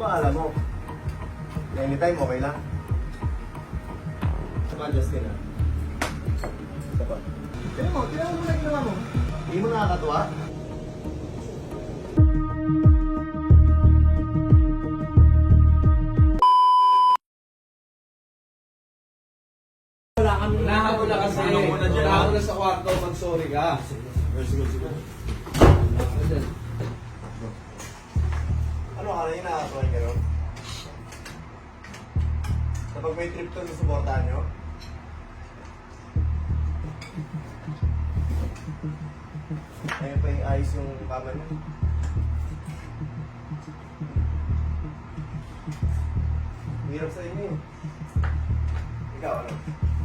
Ba, alam mo, anytime okay lang. Sama, Justin, ah. Isa pa. Tignan mo muna ginawa mo. Hindi mo nakakatuwa? Nahabol na kasi. Nahabol na sa kwarto. Mag-sorry ka. Sige. Ano ka na yung nakakatuwa yung gano'n? Kapag may trip to, susuportahan nyo? Ngayon pa yung ayos yung kama nyo. Hirap sa inyo eh. Ikaw ano?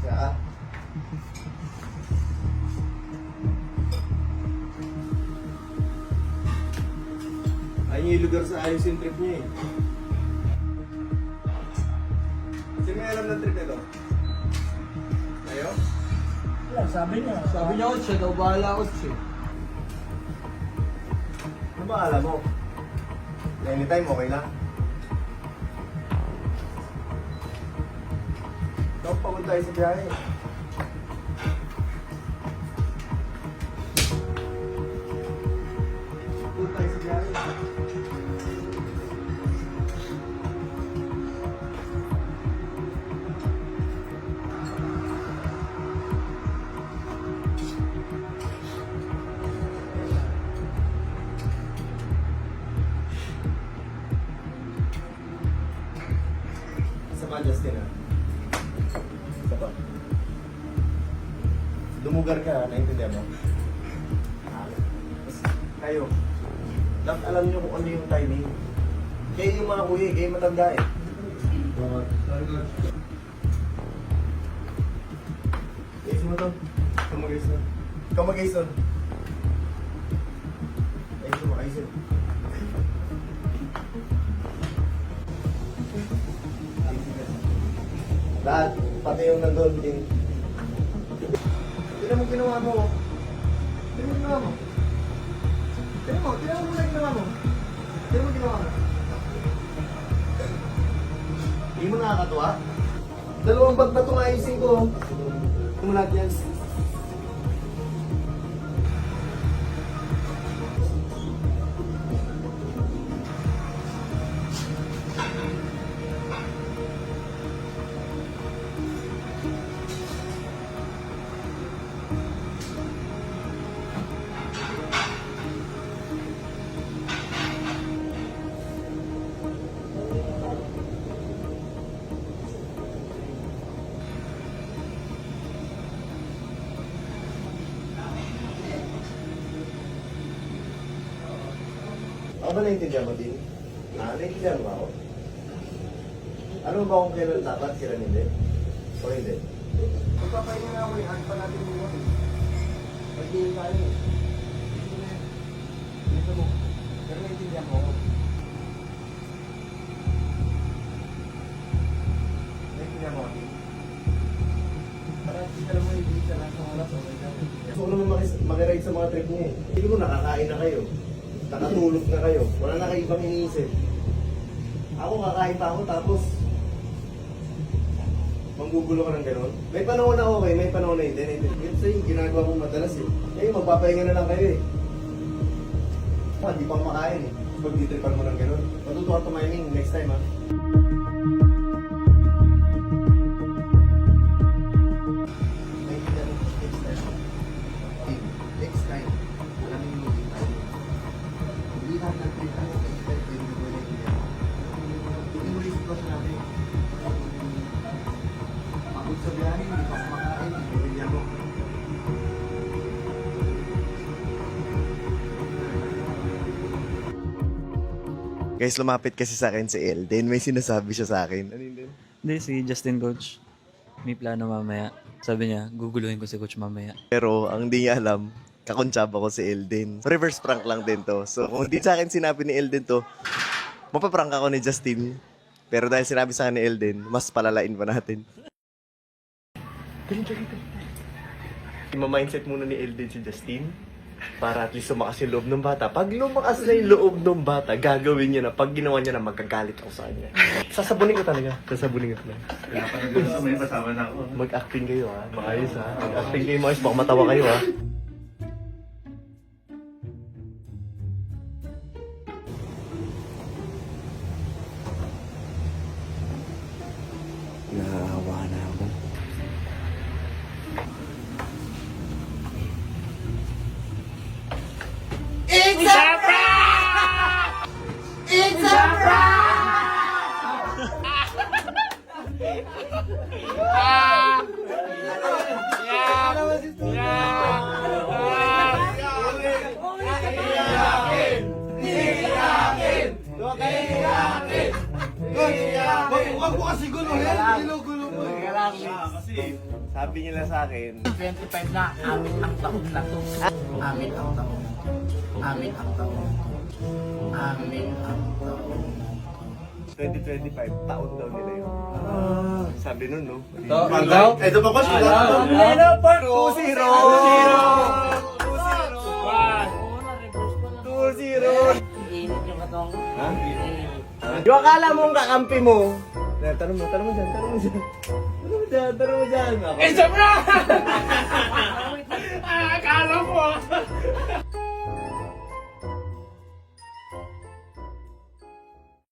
Siya? Ayun yung lugar sa ayos yung trip niya eh. Sino may alam ng trip nito? Ayo? Sabi niya, siya daw bahala ko siya. Ano ba alam mo? Anytime okay lang. Ikaw pagod tayo sa biyahe. Pagod tayo sa biyahe. Sama, Justin, ah. Isa pa. Dumugar ka, naiintindihan mo? Mas kayo, dapat alam nyo kung ano yung timing. Kayo yung mga kuya, kayo matanda eh. Guys mo to. Ikaw mag-guys na. Ikaw mag-guys na. Ayos mo, ayos mo. Lahat, pati yung nandun din. Tignan mo ginawa mo. Tignan mo ginawa mo. Tignan mo muna ginawa mo. Tignan mo ginawa mo. Hindi mo nakakatuwa? Dalawang bag na itong ayusin ko. Tignan mo lahat yan. Ako ba naiintindihan mo din? Naiintindihan mo ako? Ano ba kung kailan dapat, kailan hindi? O hindi? Magpapahinga nga ako eh, hard pa natin buwan eh. Magdihin tayo eh. Dito mo. Pero naiintindihan mo ako. Naiintindihan mo ako? Para alam mo, hindi siya lang sa oras o kaya. Gusto ko naman makiride sa mga trip niya eh. Hindi mo nakakain na kayo. Nakatulog na kayo. Wala na kayo ibang iniisip. Ako kakain pa ako tapos manggugulo ka ng gano'n. May panahon na okay, may panahon na hindi. Yun sa'yo, ginagawa mo madalas eh. Eh, magpapahinga na lang kayo eh. Hindi pa makain eh. Pag ditripan mo ng gano'n. Matutuwa tumiming next time ha. Next time. Alam mo yung time. Hindi lang natin ang expect na hindi mo na hindi mo rin sitwasyon natin. Pagod sa biyahe, hindi pa kumakain, hindi mo. Guys, lumapit kasi sa akin si Elden. May sinasabi siya sa akin. Ano yun? Hindi, si Justin Coach. May plano mamaya. Sabi niya, guguluhin ko si Coach mamaya. Pero ang di niya alam, kakontsaba ko si Elden. Reverse prank lang din to. So kung di sa akin sinabi ni Elden to, mapaprank ako ni Justin. Pero dahil sinabi sa akin ni Elden, mas palalain pa natin. Ima-mindset muna ni Elden si Justin. Para at least lumakas yung loob ng bata. Pag lumakas na yung loob ng bata, gagawin niya na. Pag ginawa niya na, magkagalit ako sa kanya. Sasabunin ko talaga. Sasabunin ko talaga. May kasama na ako. Mag-acting kayo ha. Maayos ha. Mag-acting kayo maayos. Baka matawa kayo ha. Naawa na ako. Huwag mo kasi guluhin. Ginugulo mo. Kasi sabi nila sa akin, 25 na, amin ang taon na to. Amin ang taon na to. Amin ang taon na to. Amin ang taon na to. 2025, taon daw nila yun. Sabi nun, no? Taon daw? Ito pa ko sila. 2-0. 2-0. 2-0. Init yung katong. Ha? Yung akala mo ang kakampi mo. Tanong mo dyan. Tanong mo dyan.